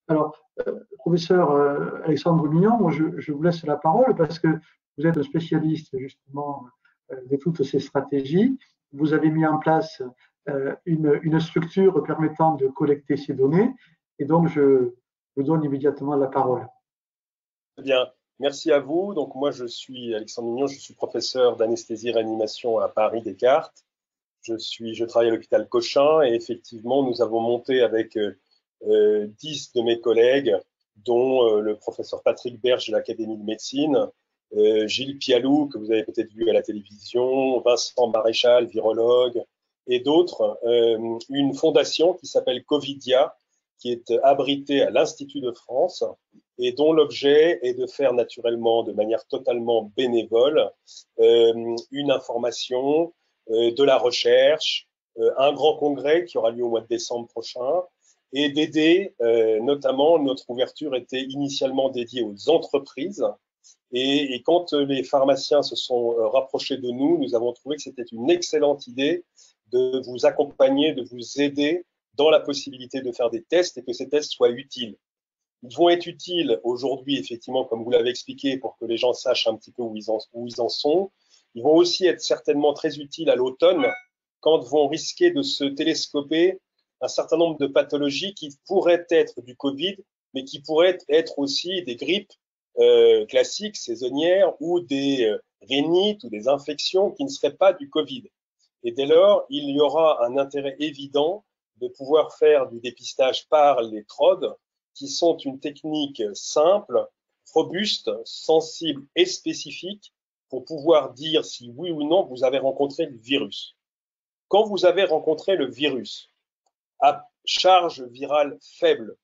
Alors, professeur Alexandre Mignon, moi, je vous laisse la parole parce que vous êtes un spécialiste justement de toutes ces stratégies. Vous avez mis en place une structure permettant de collecter ces données et donc je vous donne immédiatement la parole. Très bien, merci à vous. Donc moi je suis Alexandre Mignon, je suis professeur d'anesthésie-réanimation à Paris Descartes. Je travaille à l'hôpital Cochin et effectivement nous avons monté avec 10 de mes collègues, dont le professeur Patrick Berge de l'Académie de médecine, Gilles Pialou, que vous avez peut-être vu à la télévision, Vincent Maréchal, virologue, et d'autres, une fondation qui s'appelle Covidia, qui est abritée à l'Institut de France et dont l'objet est de faire naturellement, de manière totalement bénévole, une information, de la recherche, un grand congrès qui aura lieu au mois de décembre prochain, et d'aider, notamment notre ouverture était initialement dédiée aux entreprises, et quand les pharmaciens se sont rapprochés de nous, nous avons trouvé que c'était une excellente idée de vous accompagner, de vous aider dans la possibilité de faire des tests et que ces tests soient utiles. Ils vont être utiles aujourd'hui, effectivement, comme vous l'avez expliqué, pour que les gens sachent un petit peu où ils en sont. Ils vont aussi être certainement très utiles à l'automne, quand vont risquer de se télescoper un certain nombre de pathologies qui pourraient être du Covid, mais qui pourraient être aussi des grippes classiques, saisonnières, ou des rhinites ou des infections qui ne seraient pas du Covid. Et dès lors, il y aura un intérêt évident de pouvoir faire du dépistage par les TROD, qui sont une technique simple, robuste, sensible et spécifique pour pouvoir dire si oui ou non vous avez rencontré le virus. Quand vous avez rencontré le virus à charge virale faible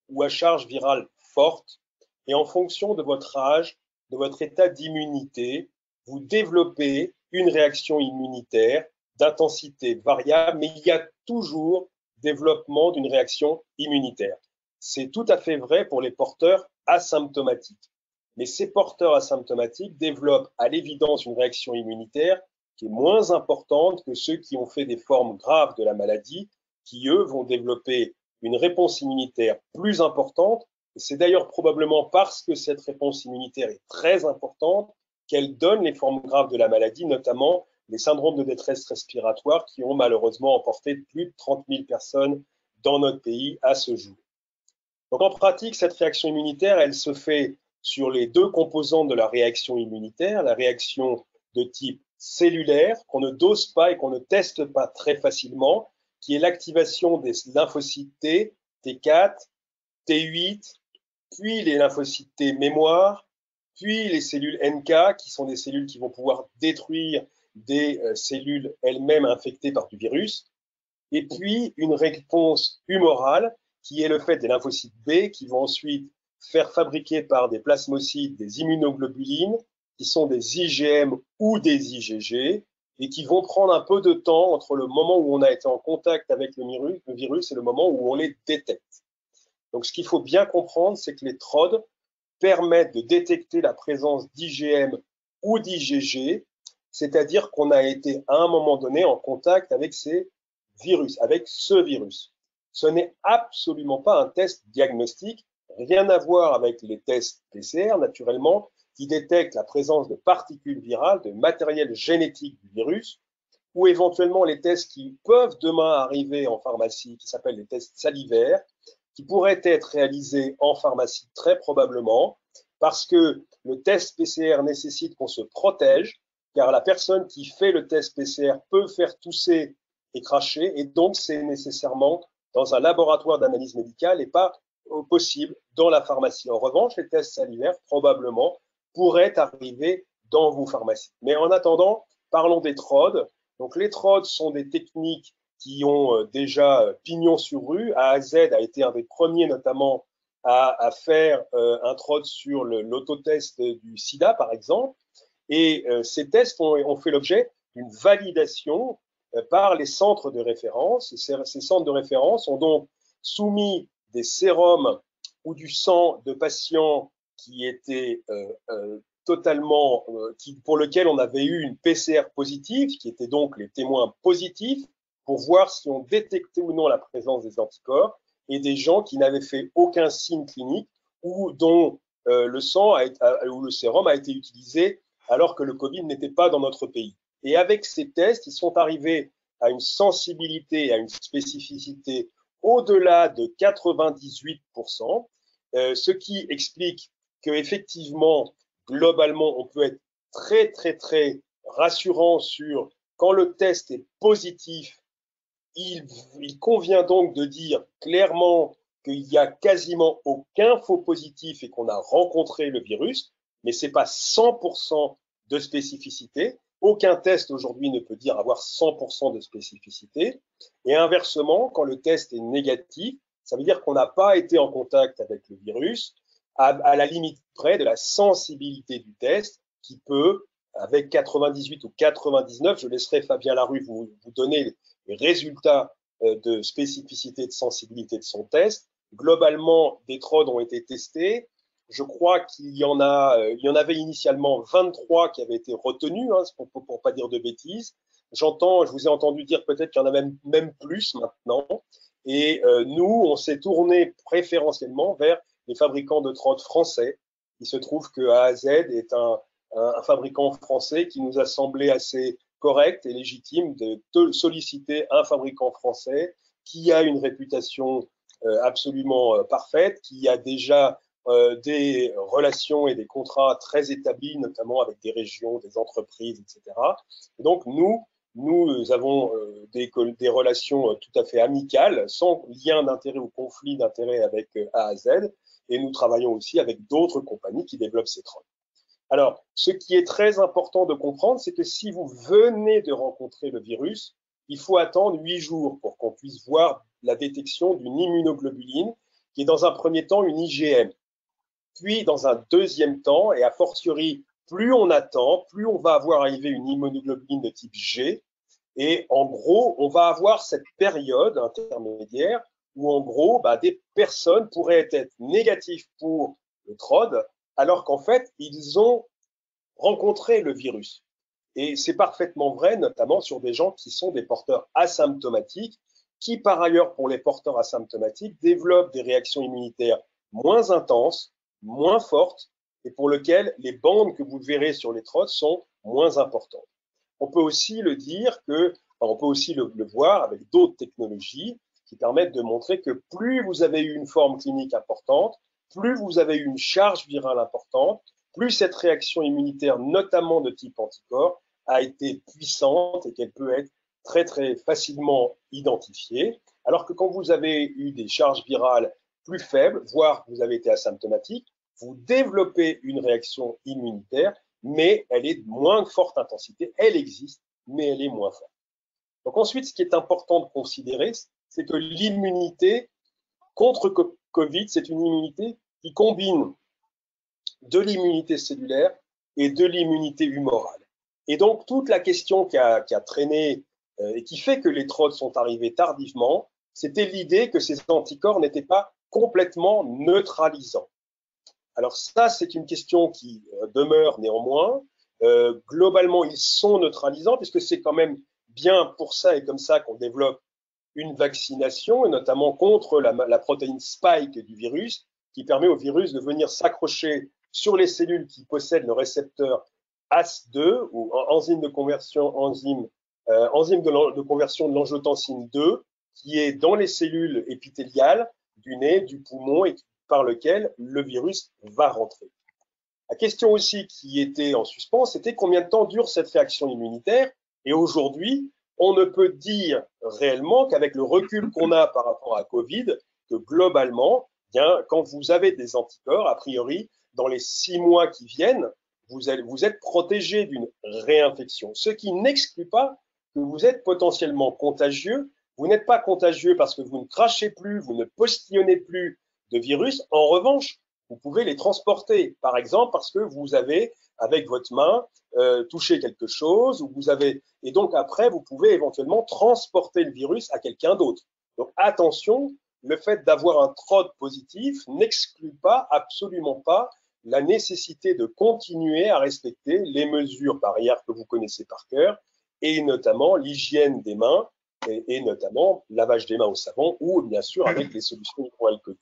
ou à charge virale forte, et en fonction de votre âge, de votre état d'immunité, vous développez une réaction immunitaire d'intensité variable, mais il y a toujours développement d'une réaction immunitaire. C'est tout à fait vrai pour les porteurs asymptomatiques. Mais ces porteurs asymptomatiques développent à l'évidence une réaction immunitaire qui est moins importante que ceux qui ont fait des formes graves de la maladie, qui eux vont développer une réponse immunitaire plus importante. Et c'est d'ailleurs probablement parce que cette réponse immunitaire est très importante qu'elle donne les formes graves de la maladie, notamment les syndromes de détresse respiratoire qui ont malheureusement emporté plus de 30 000 personnes dans notre pays à ce jour. Donc en pratique, cette réaction immunitaire, elle se fait sur les deux composantes de la réaction immunitaire, la réaction de type cellulaire, qu'on ne dose pas et qu'on ne teste pas très facilement, qui est l'activation des lymphocytes T, T4, T8, puis les lymphocytes T mémoire, puis les cellules NK, qui sont des cellules qui vont pouvoir détruire des cellules elles-mêmes infectées par du virus, et puis une réponse humorale, qui est le fait des lymphocytes B, qui vont ensuite faire fabriquer par des plasmocytes des immunoglobulines, qui sont des IgM ou des IgG, et qui vont prendre un peu de temps entre le moment où on a été en contact avec le virus et le moment où on les détecte. Donc ce qu'il faut bien comprendre, c'est que les TROD permettent de détecter la présence d'IgM ou d'IgG, c'est-à-dire qu'on a été à un moment donné en contact avec ces virus, avec ce virus. Ce n'est absolument pas un test diagnostique, rien à voir avec les tests PCR, naturellement, qui détectent la présence de particules virales, de matériel génétique du virus, ou éventuellement les tests qui peuvent demain arriver en pharmacie, qui s'appellent les tests salivaires, qui pourraient être réalisés en pharmacie très probablement, parce que le test PCR nécessite qu'on se protège, car la personne qui fait le test PCR peut faire tousser et cracher, et donc c'est nécessairement dans un laboratoire d'analyse médicale et pas possible dans la pharmacie. En revanche, les tests salivaires, probablement, pourraient arriver dans vos pharmacies. Mais en attendant, parlons des TROD. Donc les TROD sont des techniques qui ont déjà pignon sur rue. AAZ a été un des premiers notamment à faire un TROD sur l'autotest du sida, par exemple. Et ces tests ont fait l'objet d'une validation par les centres de référence. Ces centres de référence ont donc soumis des sérums ou du sang de patients qui étaient totalement, pour lequel on avait eu une PCR positive, qui étaient donc les témoins positifs, pour voir si on détectait ou non la présence des anticorps. et des gens qui n'avaient fait aucun signe clinique ou dont le sang ou le sérum a été utilisé alors que le Covid n'était pas dans notre pays. Et avec ces tests, ils sont arrivés à une sensibilité, à une spécificité au-delà de 98%, ce qui explique qu'effectivement, globalement, on peut être très, très, très rassurant sur quand le test est positif. Il convient donc de dire clairement qu'il n'y a quasiment aucun faux positif et qu'on a rencontré le virus, mais ce n'est pas 100% de spécificité. Aucun test aujourd'hui ne peut dire avoir 100% de spécificité. Et inversement, quand le test est négatif, ça veut dire qu'on n'a pas été en contact avec le virus, à la limite près de la sensibilité du test qui peut, avec 98 ou 99, je laisserai Fabien Larue vous donner les résultats de spécificité, de sensibilité de son test. Globalement, des TROD ont été testés. Je crois qu'il y en avait initialement 23 qui avaient été retenus, hein, pour pas dire de bêtises. Je vous ai entendu dire peut-être qu'il y en a même plus maintenant. Et nous, on s'est tourné préférentiellement vers les fabricants de TROD français. Il se trouve que AZ est un fabricant français qui nous a semblé assez correct et légitime de solliciter un fabricant français qui a une réputation absolument parfaite, qui a déjà des relations et des contrats très établis, notamment avec des régions, des entreprises, etc. Et donc, nous avons des relations tout à fait amicales, sans lien d'intérêt ou conflit d'intérêt avec A à Z, et nous travaillons aussi avec d'autres compagnies qui développent ces trolls. Alors, ce qui est très important de comprendre, c'est que si vous venez de rencontrer le virus, il faut attendre 8 jours pour qu'on puisse voir la détection d'une immunoglobuline, qui est dans un premier temps une IgM. Puis, dans un deuxième temps, et a fortiori, plus on attend, plus on va avoir arrivé une immunoglobuline de type G. Et en gros, on va avoir cette période intermédiaire où, en gros, des personnes pourraient être négatives pour le TROD, alors qu'en fait, ils ont rencontré le virus. Et c'est parfaitement vrai, notamment sur des gens qui sont des porteurs asymptomatiques, qui par ailleurs, pour les porteurs asymptomatiques, développent des réactions immunitaires moins intenses, moins fortes, et pour lesquelles les bandes que vous verrez sur les TROD sont moins importantes. On peut aussi le dire on peut aussi le voir avec d'autres technologies qui permettent de montrer que plus vous avez eu une forme clinique importante, plus vous avez eu une charge virale importante, plus cette réaction immunitaire, notamment de type anticorps, a été puissante et qu'elle peut être très très facilement identifiée. Alors que quand vous avez eu des charges virales plus faibles, voire vous avez été asymptomatique, vous développez une réaction immunitaire, mais elle est de moins forte intensité. Elle existe, mais elle est moins forte. Donc ensuite, ce qui est important de considérer, c'est que l'immunité contre Covid, c'est une immunité qui combine de l'immunité cellulaire et de l'immunité humorale. Et donc, toute la question qui a traîné et qui fait que les TROD sont arrivés tardivement, c'était l'idée que ces anticorps n'étaient pas complètement neutralisants. Alors ça, c'est une question qui demeure néanmoins. Globalement, ils sont neutralisants, puisque c'est quand même bien pour ça et comme ça qu'on développe une vaccination, et notamment contre la protéine spike du virus, qui permet au virus de venir s'accrocher sur les cellules qui possèdent le récepteur ACE2, ou enzyme de conversion, de conversion de l'angiotensine 2, qui est dans les cellules épithéliales du nez, du poumon, et par lequel le virus va rentrer. La question aussi qui était en suspens, c'était combien de temps dure cette réaction immunitaire. Et aujourd'hui, on ne peut dire réellement qu'avec le recul qu'on a par rapport à Covid, que globalement, bien, quand vous avez des anticorps, a priori, dans les 6 mois qui viennent, vous êtes protégé d'une réinfection. Ce qui n'exclut pas que vous êtes potentiellement contagieux. Vous n'êtes pas contagieux parce que vous ne crachez plus, vous ne postillonnez plus de virus. En revanche, vous pouvez les transporter. Par exemple, parce que vous avez, avec votre main, touché quelque chose, ou et donc après, vous pouvez éventuellement transporter le virus à quelqu'un d'autre. Donc attention, le fait d'avoir un TROD positif n'exclut pas, absolument pas, la nécessité de continuer à respecter les mesures barrières que vous connaissez par cœur, et notamment l'hygiène des mains, et notamment lavage des mains au savon ou bien sûr avec les solutions hydroalcooliques.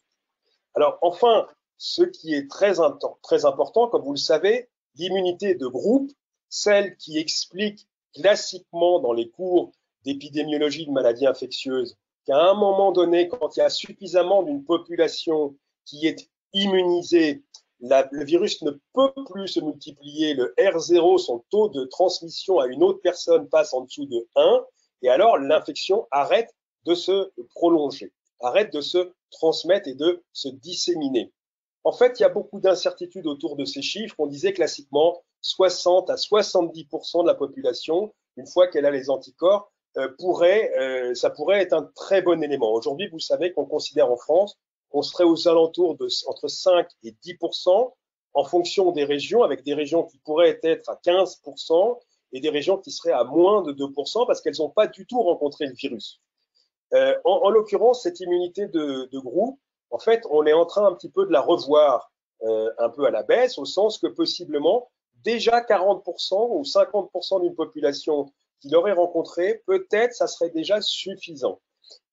Alors enfin, ce qui est très important, comme vous le savez, l'immunité de groupe, celle qui explique classiquement dans les cours d'épidémiologie de maladies infectieuses qu'à un moment donné, quand il y a suffisamment d'une population qui est immunisée, le virus ne peut plus se multiplier, le R0, son taux de transmission à une autre personne passe en dessous de 1, et alors l'infection arrête de se prolonger, arrête de se transmettre et de se disséminer. En fait, il y a beaucoup d'incertitudes autour de ces chiffres. On disait classiquement 60 à 70% de la population, une fois qu'elle a les anticorps, ça pourrait être un très bon élément. Aujourd'hui, vous savez qu'on considère en France qu'on serait aux alentours de entre 5 et 10% en fonction des régions, avec des régions qui pourraient être à 15% et des régions qui seraient à moins de 2% parce qu'elles n'ont pas du tout rencontré le virus. En l'occurrence, cette immunité de groupe, en fait, on est en train un petit peu de la revoir un peu à la baisse, au sens que possiblement, déjà 40% ou 50% d'une population qui l'aurait rencontré, peut-être ça serait déjà suffisant.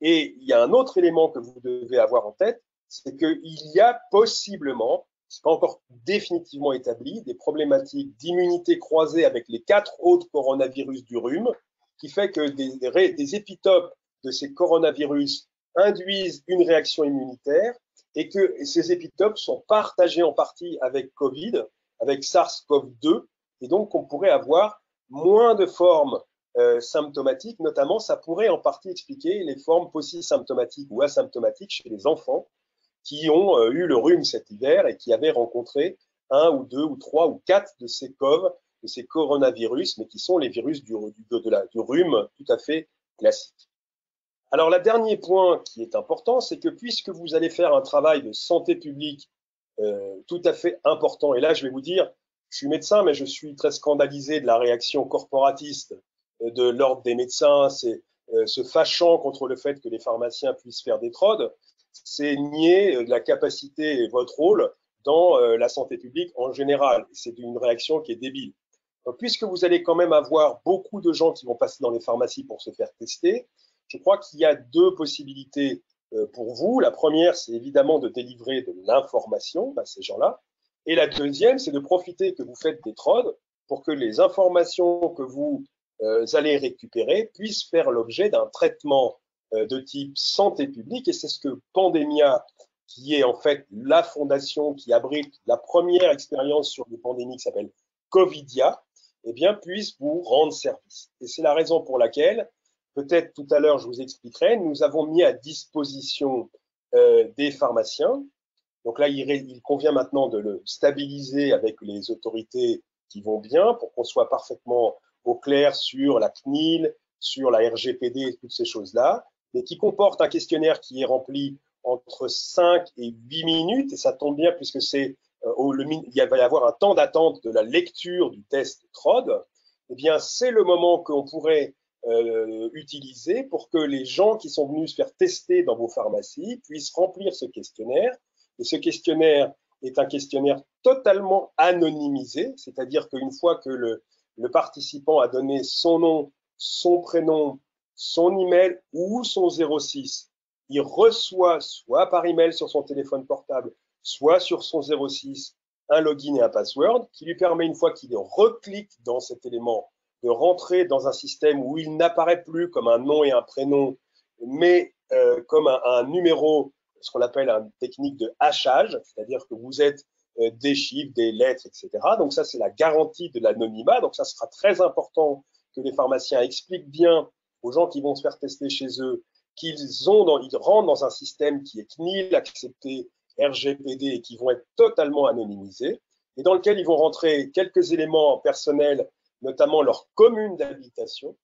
Et il y a un autre élément que vous devez avoir en tête, c'est qu'il y a possiblement, c'est pas encore définitivement établi, des problématiques d'immunité croisée avec les 4 autres coronavirus du rhume, qui fait que des épitopes de ces coronavirus induisent une réaction immunitaire et que ces épitopes sont partagés en partie avec Covid, avec SARS-CoV-2, et donc on pourrait avoir moins de formes symptomatiques, notamment ça pourrait en partie expliquer les formes paucisymptomatiques ou asymptomatiques chez les enfants qui ont eu le rhume cet hiver et qui avaient rencontré 1 ou 2 ou 3 ou 4 de ces CoV, de ces coronavirus, mais qui sont les virus du rhume tout à fait classiques. Alors, le dernier point qui est important, c'est que puisque vous allez faire un travail de santé publique tout à fait important, et là, je vais vous dire, je suis médecin, mais je suis très scandalisé de la réaction corporatiste de l'ordre des médecins, c'est se fâchant contre le fait que les pharmaciens puissent faire des trodes, c'est nier la capacité et votre rôle dans la santé publique en général. C'est une réaction qui est débile. Donc, puisque vous allez quand même avoir beaucoup de gens qui vont passer dans les pharmacies pour se faire tester, je crois qu'il y a 2 possibilités pour vous. La première, c'est évidemment de délivrer de l'information à ces gens-là. Et la deuxième, c'est de profiter que vous faites des trodes pour que les informations que vous allez récupérer puissent faire l'objet d'un traitement de type santé publique. Et c'est ce que Pandemia, qui est en fait la fondation qui abrite la première expérience sur les pandémies qui s'appelle Covidia, eh bien, puisse vous rendre service. Et c'est la raison pour laquelle, peut-être tout à l'heure, je vous expliquerai, nous avons mis à disposition des pharmaciens. Donc là, il convient maintenant de le stabiliser avec les autorités qui vont bien pour qu'on soit parfaitement au clair sur la CNIL, sur la RGPD et toutes ces choses-là, mais qui comporte un questionnaire qui est rempli entre 5 et 8 minutes, et ça tombe bien puisque c'est il va y avoir un temps d'attente de la lecture du test TROD. Eh bien, c'est le moment qu'on pourrait utiliser pour que les gens qui sont venus se faire tester dans vos pharmacies puissent remplir ce questionnaire. Et ce questionnaire est un questionnaire totalement anonymisé, c'est-à-dire qu'une fois que le participant a donné son nom, son prénom, son email ou son 06, il reçoit soit par email sur son téléphone portable, soit sur son 06, un login et un password qui lui permet, une fois qu'il reclique dans cet élément, de rentrer dans un système où il n'apparaît plus comme un nom et un prénom, mais comme un numéro, ce qu'on appelle une technique de hachage, c'est-à-dire que vous êtes des chiffres, des lettres, etc. Donc ça, c'est la garantie de l'anonymat. Donc ça sera très important que les pharmaciens expliquent bien aux gens qui vont se faire tester chez eux qu'ils rentrent dans un système qui est CNIL, accepté, RGPD, et qui vont être totalement anonymisés, et dans lequel ils vont rentrer quelques éléments personnels, notamment leur commune d'habitation.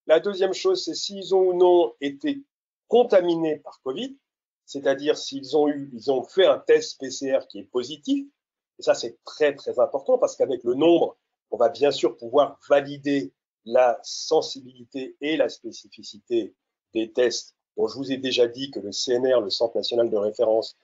La deuxième chose, c'est s'ils ont ou non été contaminés par Covid, c'est-à-dire s'ils ont fait un test PCR qui est positif, et ça c'est très très important parce qu'avec le nombre, on va bien sûr pouvoir valider la sensibilité et la spécificité des tests dont je vous ai déjà dit que le CNR, le Centre national de référence,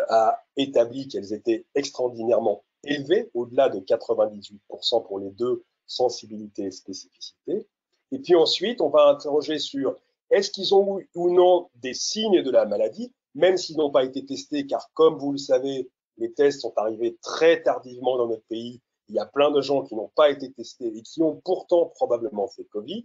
a établi qu'elles étaient extraordinairement élevées, au-delà de 98% pour les 2, sensibilité et spécificité. Et puis ensuite, on va interroger sur est-ce qu'ils ont eu ou non des signes de la maladie, même s'ils n'ont pas été testés, car comme vous le savez, les tests sont arrivés très tardivement dans notre pays. Il y a plein de gens qui n'ont pas été testés et qui ont pourtant probablement fait Covid.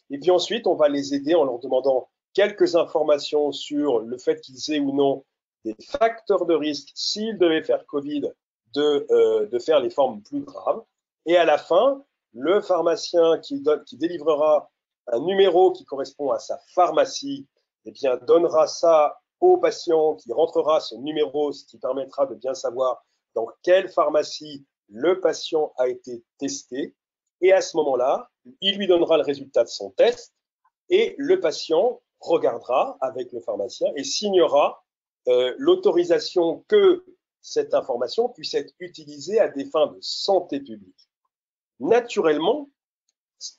Et puis ensuite, on va les aider en leur demandant quelques informations sur le fait qu'ils aient ou non des facteurs de risque s'ils devaient faire Covid, de faire les formes plus graves. Et à la fin, le pharmacien qui délivrera un numéro qui correspond à sa pharmacie, eh bien, donnera ça au patient qui rentrera ce numéro, ce qui permettra de bien savoir dans quelle pharmacie le patient a été testé. Et à ce moment-là, il lui donnera le résultat de son test et le patient regardera avec le pharmacien et signera l'autorisation que cette information puisse être utilisée à des fins de santé publique. Naturellement,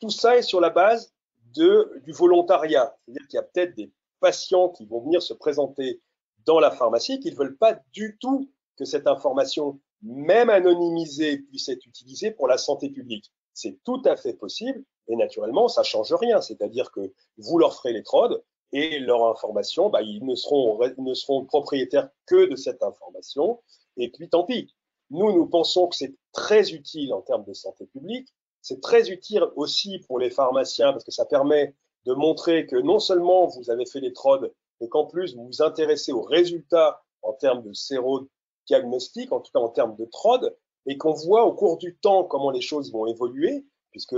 tout ça est sur la base du volontariat. C'est-à-dire qu'il y a peut-être des patients qui vont venir se présenter dans la pharmacie qui ne veulent pas du tout que cette information, même anonymisée, puisse être utilisée pour la santé publique. C'est tout à fait possible et naturellement, ça ne change rien. C'est-à-dire que vous leur ferez les TROD et leur information, ils ne seront propriétaires que de cette information. Et puis, tant pis. Nous pensons que c'est très utile en termes de santé publique. C'est très utile aussi pour les pharmaciens parce que ça permet de montrer que non seulement vous avez fait les TROD, mais qu'en plus vous vous intéressez aux résultats en termes de sérodiagnostic, en tout cas en termes de TROD, et qu'on voit au cours du temps comment les choses vont évoluer, puisque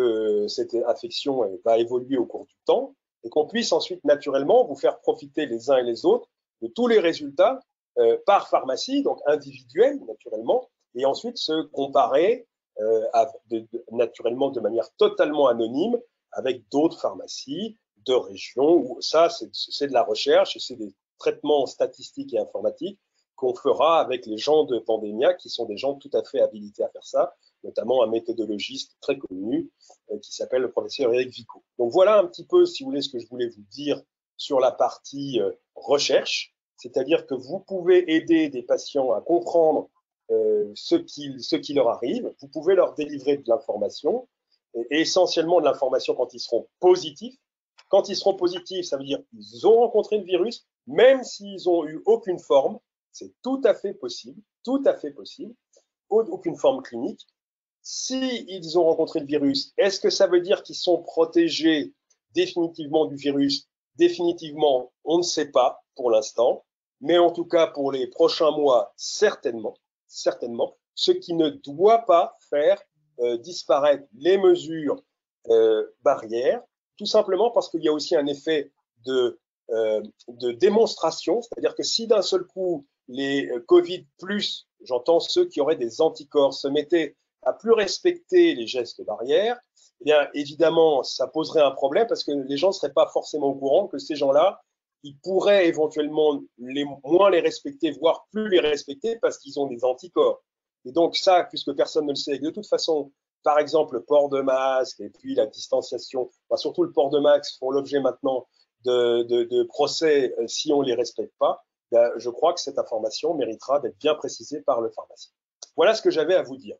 cette infection va évoluer au cours du temps, et qu'on puisse ensuite naturellement vous faire profiter les uns et les autres de tous les résultats par pharmacie, donc individuels naturellement, et ensuite se comparer naturellement de manière totalement anonyme avec d'autres pharmacies de région où ça, c'est de la recherche et c'est des traitements statistiques et informatiques qu'on fera avec les gens de Pandemia qui sont des gens tout à fait habilités à faire ça, notamment un méthodologiste très connu qui s'appelle le professeur Eric Vico. Donc voilà un petit peu, si vous voulez, ce que je voulais vous dire sur la partie recherche, c'est-à-dire que vous pouvez aider des patients à comprendre ce qui leur arrive, vous pouvez leur délivrer de l'information, et essentiellement de l'information quand ils seront positifs. Quand ils seront positifs, ça veut dire qu'ils ont rencontré le virus, même s'ils n'ont eu aucune forme, c'est tout à fait possible, aucune forme clinique. S'ils ont rencontré le virus, est-ce que ça veut dire qu'ils sont protégés définitivement du virus? Définitivement, on ne sait pas pour l'instant, mais en tout cas pour les prochains mois, certainement, ce qui ne doit pas faire disparaître les mesures barrières, tout simplement parce qu'il y a aussi un effet de démonstration, c'est-à-dire que si d'un seul coup les Covid+, j'entends ceux qui auraient des anticorps, se mettaient à plus respecter les gestes barrières, eh bien évidemment ça poserait un problème parce que les gens ne seraient pas forcément au courant que ces gens-là, ils pourraient éventuellement moins les respecter, voire plus les respecter parce qu'ils ont des anticorps. Et donc ça, puisque personne ne le sait, de toute façon, par exemple, le port de masque et puis la distanciation, surtout le port de masque font l'objet maintenant de procès si on ne les respecte pas, je crois que cette information méritera d'être bien précisée par le pharmacien. Voilà ce que j'avais à vous dire.